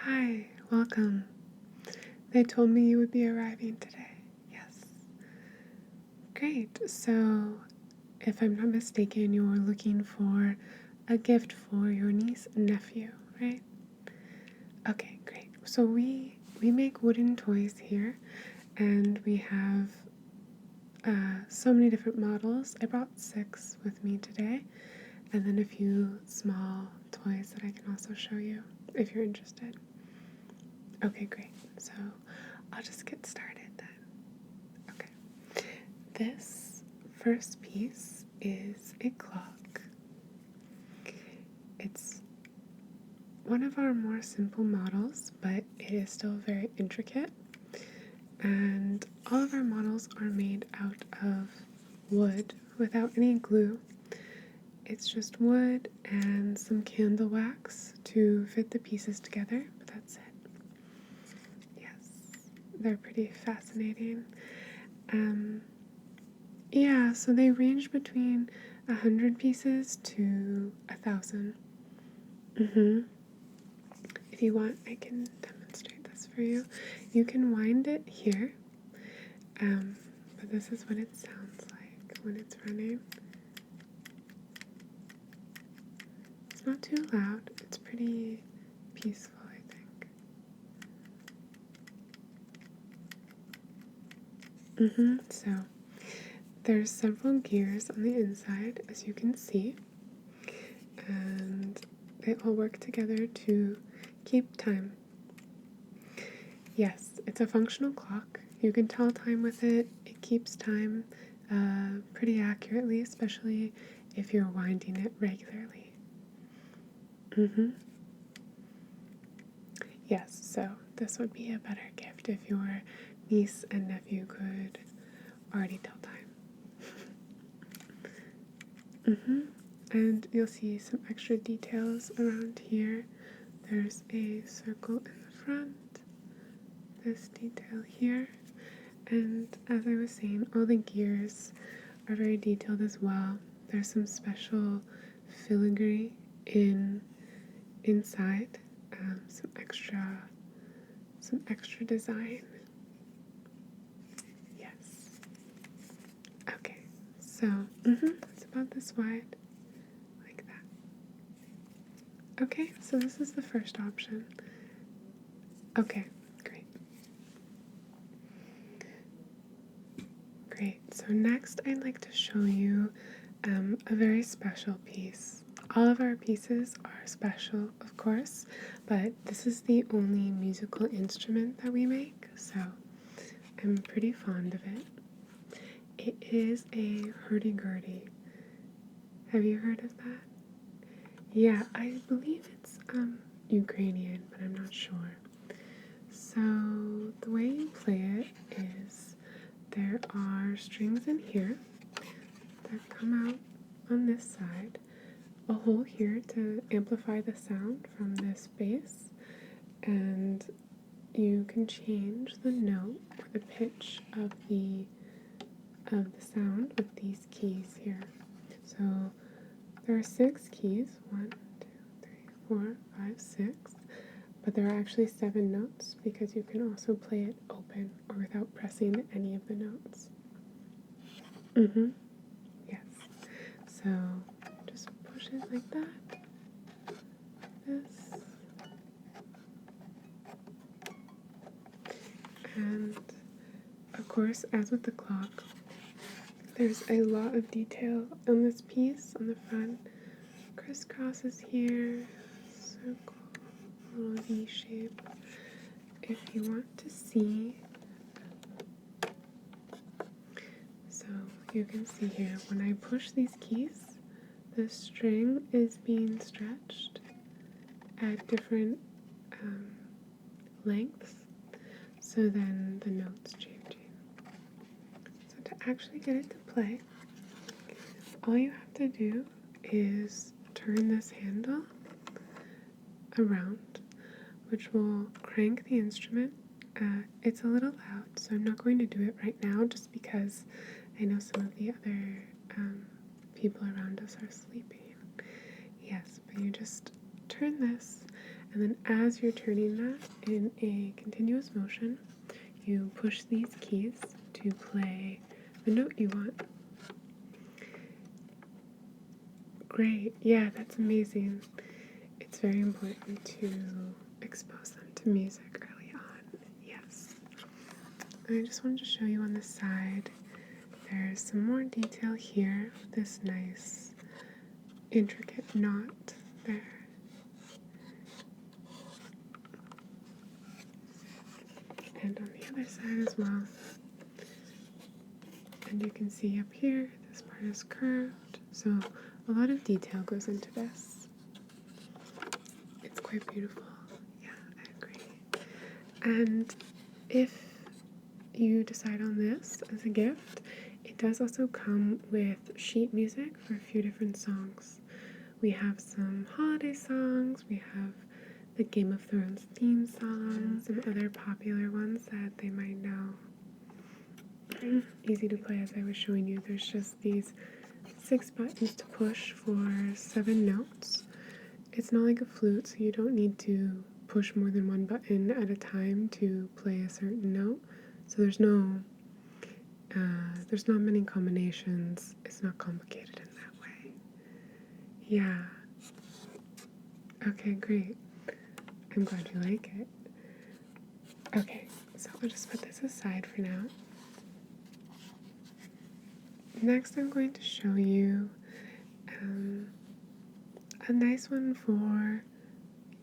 Hi, welcome. They told me you would be arriving today. Yes. Great. So, if I'm not mistaken, you're looking for a gift for your niece and nephew, right? Okay, great. So we make wooden toys here, and we have so many different models. I brought 6 with me today, and then a few small toys that I can also show you if you're interested. Okay, great. So I'll just get started then. Okay. This first piece is a clock. It's one of our more simple models, but it is still very intricate. And all of our models are made out of wood without any glue. It's just wood and some candle wax to fit the pieces together, but that's it. Yes, they're pretty fascinating. Yeah, so they range between 100 pieces to 1,000. If you want, I can demonstrate this for you. You can wind it here, but this is what it sounds like when it's running. It's not too loud. It's pretty peaceful, I think. So there's several gears on the inside, as you can see, and they all work together to keep time. Yes, it's a functional clock. You can tell time with it. It keeps time pretty accurately, especially if you're winding it regularly. Yes, so this would be a better gift if your niece and nephew could already tell time. And you'll see some extra details around here. There's a circle in the front, this detail here, and as I was saying, all the gears are very detailed as well. There's some special filigree inside, some extra design. Yes. Okay. So it's about this wide, like that. Okay. So this is the first option. Okay. Great. Great. So next, I'd like to show you a very special piece. All of our pieces are special, of course, but this is the only musical instrument that we make, so I'm pretty fond of it. It is a hurdy-gurdy. Have you heard of that? Yeah, I believe it's Ukrainian, but I'm not sure. So the way you play it is there are strings in here that come out on this side, a hole here to amplify the sound from this bass, and you can change the note or the pitch of the sound with these keys here. So there are 6 keys, 1, 2, 3, 4, 5, 6, but there are actually 7 notes because you can also play it open or without pressing any of the notes. Yes. So just push it like that. This. And of course, as with the clock, there's a lot of detail on this piece on the front. Crisscrosses here, circle, little V shape. If you want to see, so you can see here, when I push these keys, the string is being stretched at different lengths, so then the note's changing. So to actually get it to play, all you have to do is turn this handle around, which will crank the instrument. It's a little loud, so I'm not going to do it right now just because I know some of the other people around us are sleeping. Yes, but you just turn this, And then as you're turning that in a continuous motion, you push these keys to play the note you want. Great, yeah, that's amazing. It's very important to expose them to music early on, yes. And I just wanted to show you on the side, there's some more detail here, this nice intricate knot there. And on the other side as well. And you can see up here, this part is curved, so a lot of detail goes into this. It's quite beautiful. Yeah, I agree. And if you decide on this as a gift, it does also come with sheet music for a few different songs. We have some holiday songs, we have the Game of Thrones theme song, some other popular ones that they might know. Easy to play, as I was showing you. There's just these 6 buttons to push for 7 notes. It's not like a flute, so you don't need to push more than one button at a time to play a certain note. So there's not many combinations. It's not complicated in that way. Yeah. Okay, great. I'm glad you like it. Okay, so I'll just put this aside for now. Next, I'm going to show you a nice one for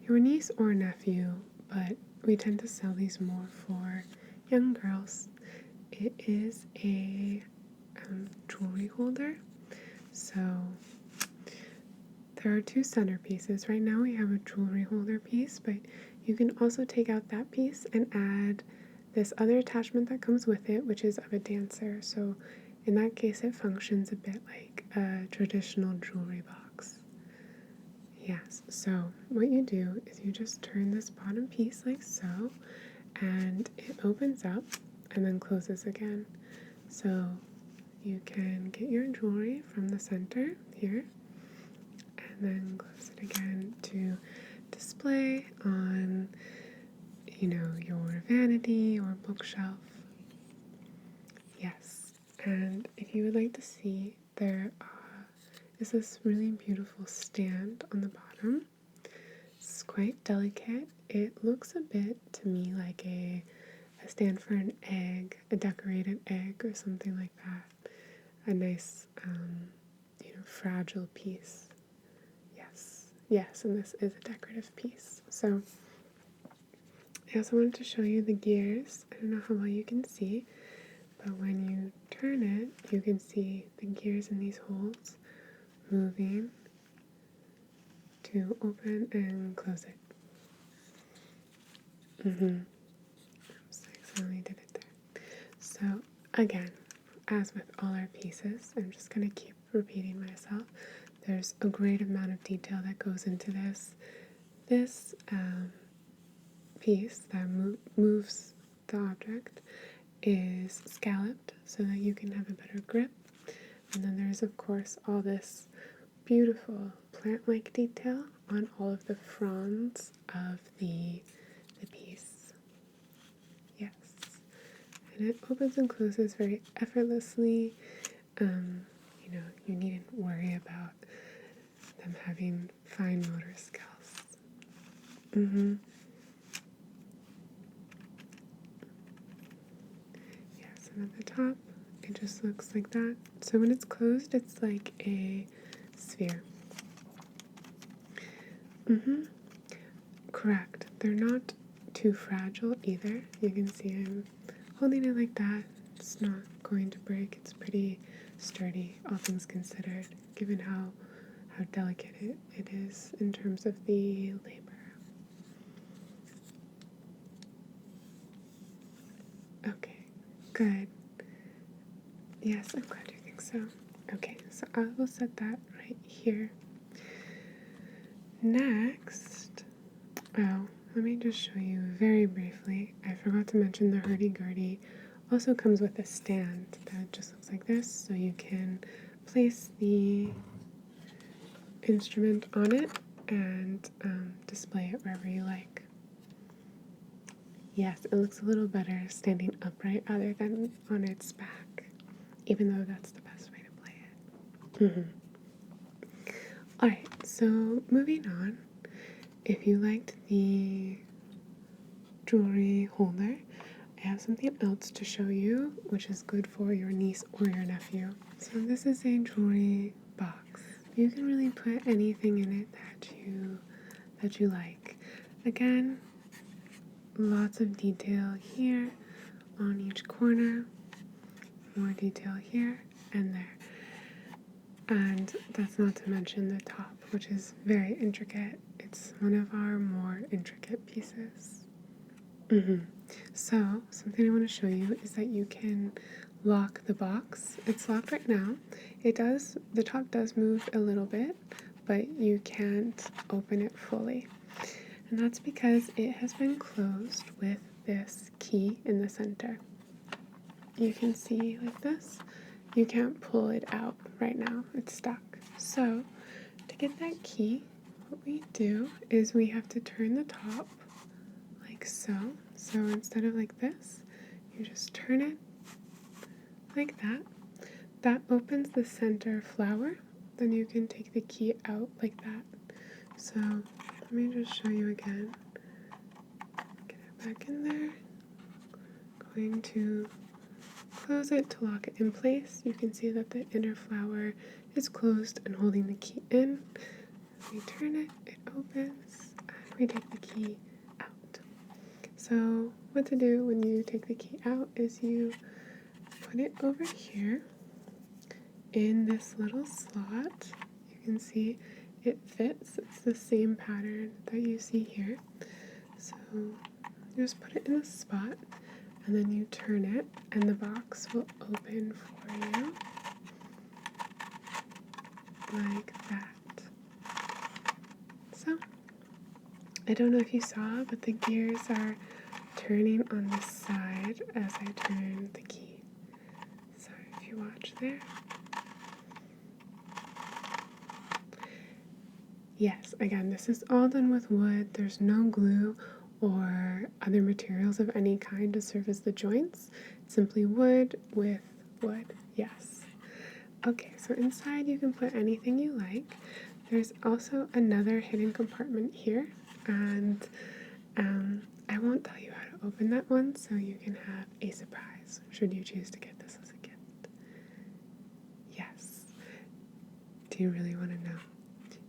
your niece or nephew, but we tend to sell these more for young girls. It is a jewelry holder. So there are 2 centerpieces. Right now we have a jewelry holder piece, but you can also take out that piece and add this other attachment that comes with it, which is of a dancer. So in that case, it functions a bit like a traditional jewelry box. Yes, so what you do is you just turn this bottom piece like so, and it opens up and then closes again. So you can get your jewelry from the center here, and then close it again to display on, your vanity or bookshelf. Yes, and if you would like to see, there is this really beautiful stand on the bottom. It's quite delicate. It looks a bit to me like a stand for an egg, a decorated egg or something like that. A nice, fragile piece. Yes, and this is a decorative piece. So I also wanted to show you the gears. I don't know how well you can see, but when you turn it, you can see the gears in these holes moving to open and close it. Oops, I accidentally did it there. So again, as with all our pieces, I'm just going to keep repeating myself. There's a great amount of detail that goes into this. This piece that moves the object is scalloped so that you can have a better grip. And then there's, of course, all this beautiful plant-like detail on all of the fronds of the piece. Yes. And it opens and closes very effortlessly. You needn't worry about them having fine motor skills. Yes, and at the top, it just looks like that. So when it's closed, it's like a sphere. Correct. They're not too fragile either. You can see I'm holding it like that. It's not going to break. It's pretty sturdy, all things considered, given how delicate it is in terms of the labor. Okay, good. Yes, I'm glad you think so. Okay, so I will set that right here. Next, let me just show you very briefly. I forgot to mention the hurdy-gurdy also comes with a stand that just looks like this, so you can place the instrument on it and display it wherever you like. Yes, it looks a little better standing upright rather than on its back, even though that's the best way to play it. Alright, so moving on, if you liked the jewelry holder, I have something else to show you, which is good for your niece or your nephew. So this is a jewelry box. You can really put anything in it that you like. Again, lots of detail here on each corner, more detail here and there. And that's not to mention the top, which is very intricate. It's one of our more intricate pieces. So, something I want to show you is that you can lock the box. It's locked right now. The top does move a little bit, but you can't open it fully. And that's because it has been closed with this key in the center. You can see like this. You can't pull it out right now. It's stuck. So, to get that key, what we do is we have to turn the top like so. So instead of like this, you just turn it like that. That opens the center flower. Then you can take the key out like that. So let me just show you again. Get it back in there. Going to close it to lock it in place. You can see that the inner flower is closed and holding the key in. We turn it, it opens, and we take the key out. So what to do when you take the key out is you put it over here in this little slot. You can see it fits. It's the same pattern that you see here. So you just put it in a spot and then you turn it and the box will open for you like that. So I don't know if you saw, but the gears are turning on the side as I turn the key. So if you watch there. Yes, again, this is all done with wood. There's no glue or other materials of any kind to serve as the joints. It's simply wood with wood. Yes. Okay, so inside you can put anything you like. There's also another hidden compartment here, and I won't tell you how to open that one, so you can have a surprise should you choose to get this as a gift. Yes. Do you really want to know?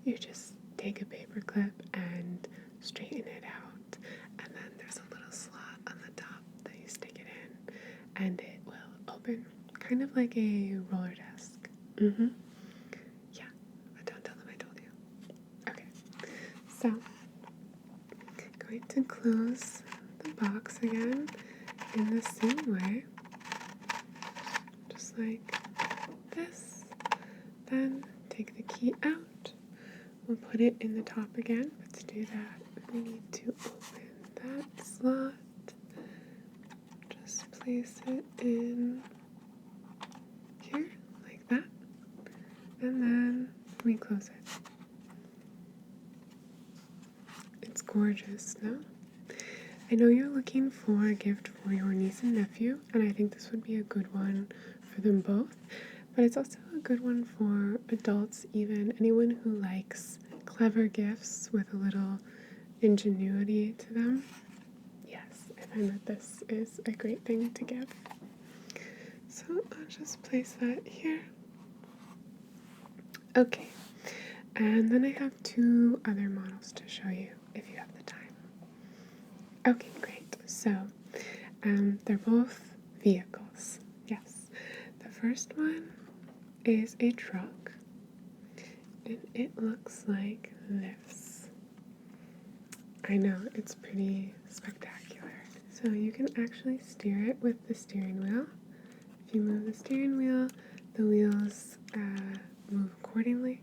You just take a paper clip and straighten it out, and then there's a little slot on the top that you stick it in, and it will open, kind of like a roller desk. Yeah, but don't tell them I told you. Okay, so going to close the box again in the same way, just like this. Then take the key out. We'll put it in the top again, but to do that, we need to open that slot. Just place it in here, like that, and then we close it. It's gorgeous, no? I know you're looking for a gift for your niece and nephew, and I think this would be a good one for them both, but it's also a good one for adults, even anyone who likes clever gifts with a little ingenuity to them. Yes, I find that this is a great thing to give. So I'll just place that here. Okay, and then I have two other models to show you if you have the time. Okay, great. So they're both vehicles. Yes. The first one is a truck, and it looks like this. I know, it's pretty spectacular. So you can actually steer it with the steering wheel. If you move the steering wheel, the wheels move accordingly.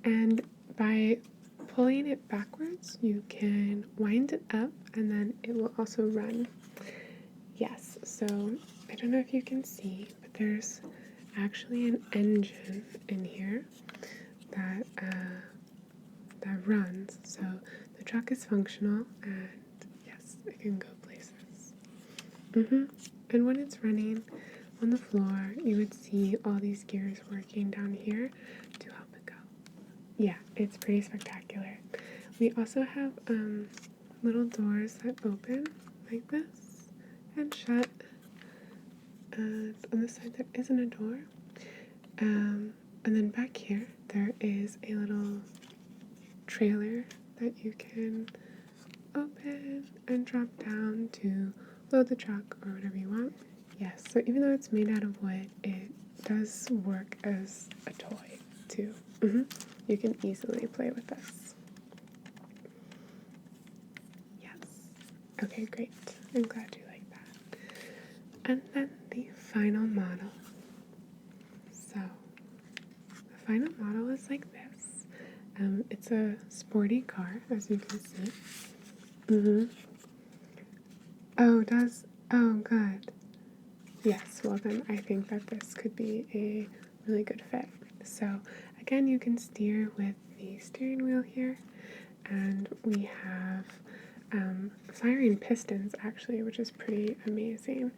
And by pulling it backwards, you can wind it up and then it will also run. Yes, so I don't know if you can see, but there's actually an engine in here that that runs. So the truck is functional, and yes, it can go places. And when it's running on the floor, you would see all these gears working down here to help it go. Yeah, it's pretty spectacular. We also have little doors that open like this and shut. And on this side there isn't a door. And then back here there is a little trailer that you can open and drop down to load the truck or whatever you want. Yes, so even though it's made out of wood, it does work as a toy too. You can easily play with this. Yes. Okay, great. I'm glad you like that. And then the final model. So the final model is like this. It's a sporty car, as you can see. Oh, good. Yes, well then I think that this could be a really good fit. So again, you can steer with the steering wheel here, and we have firing pistons actually, which is pretty amazing.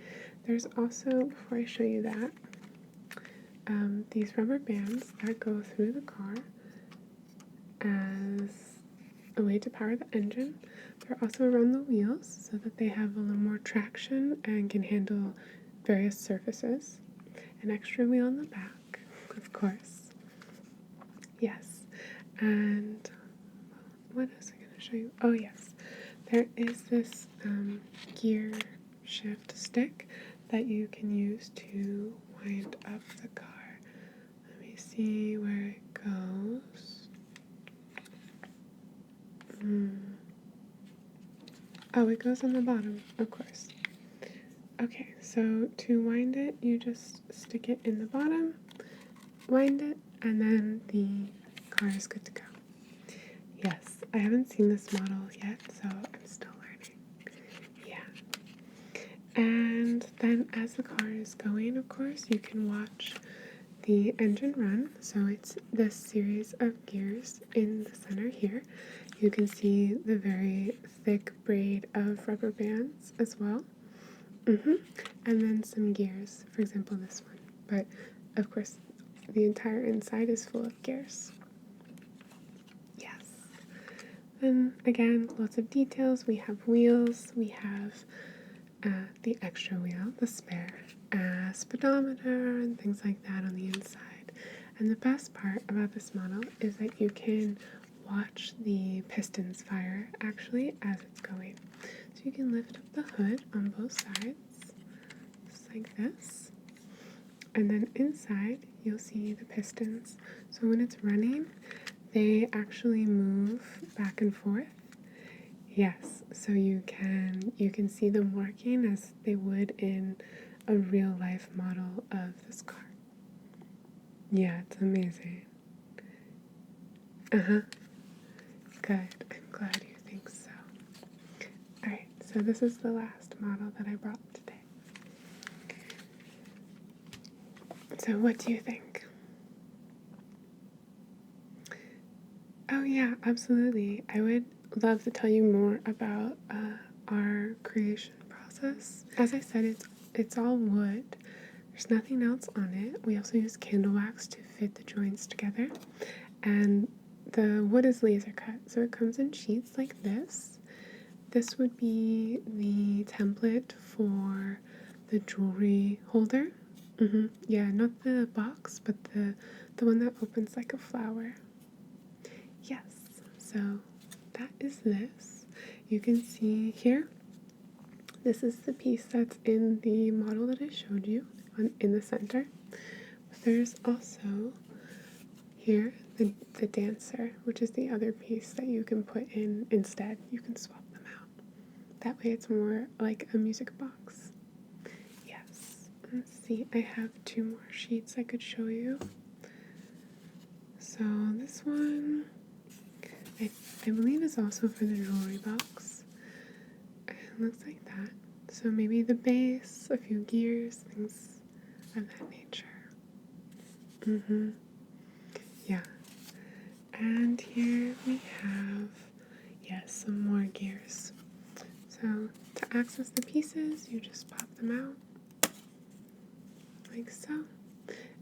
There's also, before I show you that, these rubber bands that go through the car as a way to power the engine. They're also around the wheels so that they have a little more traction and can handle various surfaces. An extra wheel in the back, of course. Yes. And what else am I going to show you? Oh, yes. There is this gear shift stick that you can use to wind up the car. Let me see where it goes. Oh, it goes on the bottom, of course. Okay, so to wind it, you just stick it in the bottom, wind it, and then the car is good to go. Yes, I haven't seen this model yet, so I'm still learning. Yeah. And then as the car is going, of course, you can watch the engine run. So it's this series of gears in the center here. You can see the very thick braid of rubber bands as well. And then some gears, for example this one. But of course the entire inside is full of gears. Yes. Then again, lots of details. We have wheels, we have the extra wheel, the spare, speedometer and things like that on the inside. And the best part about this model is that you can watch the pistons fire actually as it's going. So you can lift up the hood on both sides, just like this. And then inside, you'll see the pistons. So when it's running, they actually move back and forth. Yes, so you can see them working as they would in a real life model of this car. Yeah, it's amazing. Good. I'm glad you think so. Alright, so this is the last model that I brought today. So what do you think? Oh yeah, absolutely. I would love to tell you more about our creation process. As I said, it's all wood. There's nothing else on it. We also use candle wax to fit the joints together. And the wood is laser cut, so it comes in sheets like this. This would be the template for the jewelry holder. Yeah, not the box, but the one that opens like a flower. Yes, so that is this. You can see here, this is the piece that's in the model that I showed you in the center. But there's also here the dancer, which is the other piece that you can put in instead. You can swap them out. That way it's more like a music box. Yes. Let's see, I have 2 more sheets I could show you. So this one, I believe is also for the jewelry box. It looks like that. So maybe the base, a few gears, things of that nature. Yeah. And here we have, yes, some more gears. So to access the pieces, you just pop them out like so,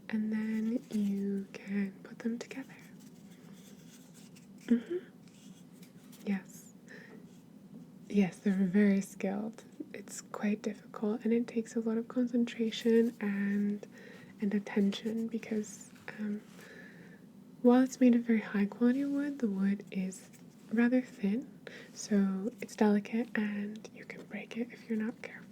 and then you can put them together. Yes. Yes, they're very skilled. It's quite difficult, and it takes a lot of concentration and attention because while it's made of very high quality wood, the wood is rather thin, so it's delicate and you can break it if you're not careful.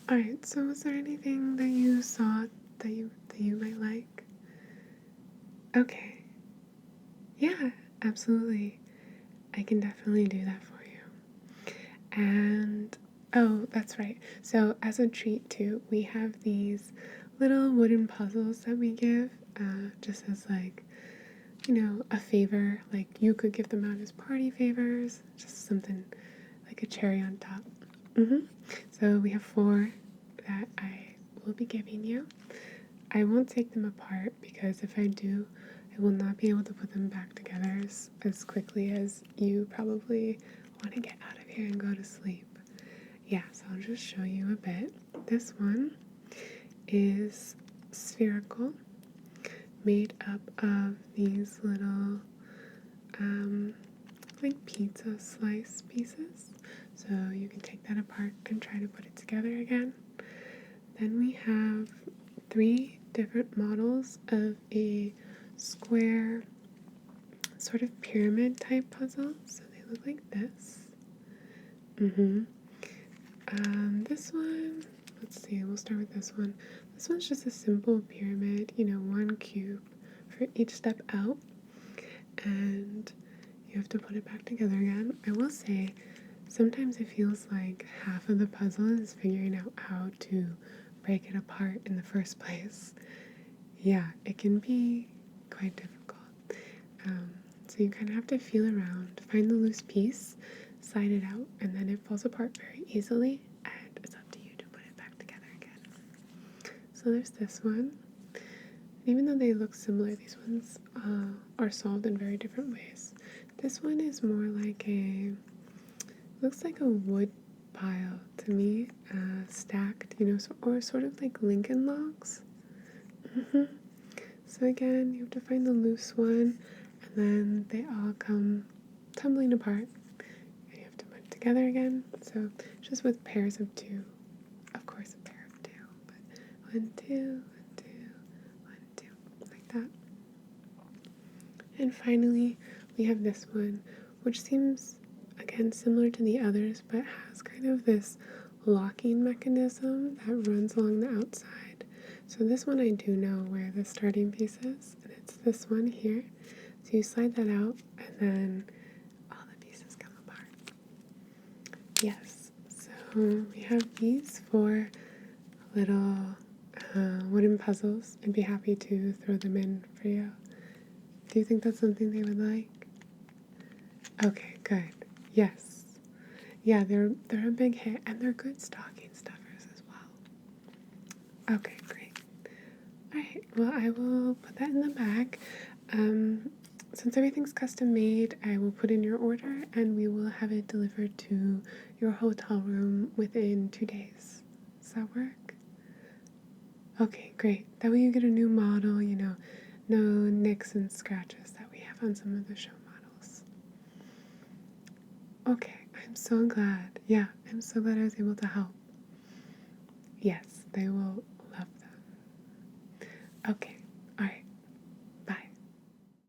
Alright, so is there anything that you saw that you might like? Okay. Yeah, absolutely. I can definitely do that for you. And oh, that's right. So as a treat too, we have these little wooden puzzles that we give, just as like, a favor. Like you could give them out as party favors, just something like a cherry on top. So we have 4 that I will be giving you. I won't take them apart because if I do, I will not be able to put them back together as quickly as you probably want to get out of here and go to sleep. Yeah, so I'll just show you a bit. This one is spherical, made up of these little like pizza slice pieces. So you can take that apart and try to put it together again. Then we have 3 different models of a square sort of pyramid type puzzle. So they look like this. This one, let's see, we'll start with this one. This one's just a simple pyramid, 1 cube for each step out. And you have to put it back together again. I will say, sometimes it feels like half of the puzzle is figuring out how to break it apart in the first place. Yeah, it can be quite difficult. So you kind of have to feel around, find the loose piece, slide it out, and then it falls apart very easily, and it's up to you to put it back together again. So there's this one. Even though they look similar, these ones are solved in very different ways. This one is more like looks like a wood pile to me, stacked, or sort of like Lincoln logs. So again, you have to find the loose one, and then they all come tumbling apart, and you have to put it together again. So just with pairs of 2, of course a pair of 2, but 1, 2, 1, 2, 1, 2, like that. And finally, we have this one, which seems again similar to the others, but has kind of this locking mechanism that runs along the outside. So this one I do know where the starting piece is, and it's this one here. So you slide that out, and then all the pieces come apart. Yes, so we have these 4 little wooden puzzles. I'd be happy to throw them in for you. Do you think that's something they would like? Okay, good. Yes. Yeah, they're a big hit, and they're good stocking stuffers as well. Okay, great. Alright, well, I will put that in the bag. Since everything's custom made, I will put in your order, and we will have it delivered to your hotel room within 2 days. Does that work? Okay, great. That way you get a new model, no nicks and scratches that we have on some of the show models. Okay, I'm so glad. Yeah, I'm so glad I was able to help. Yes, they will love them. Okay,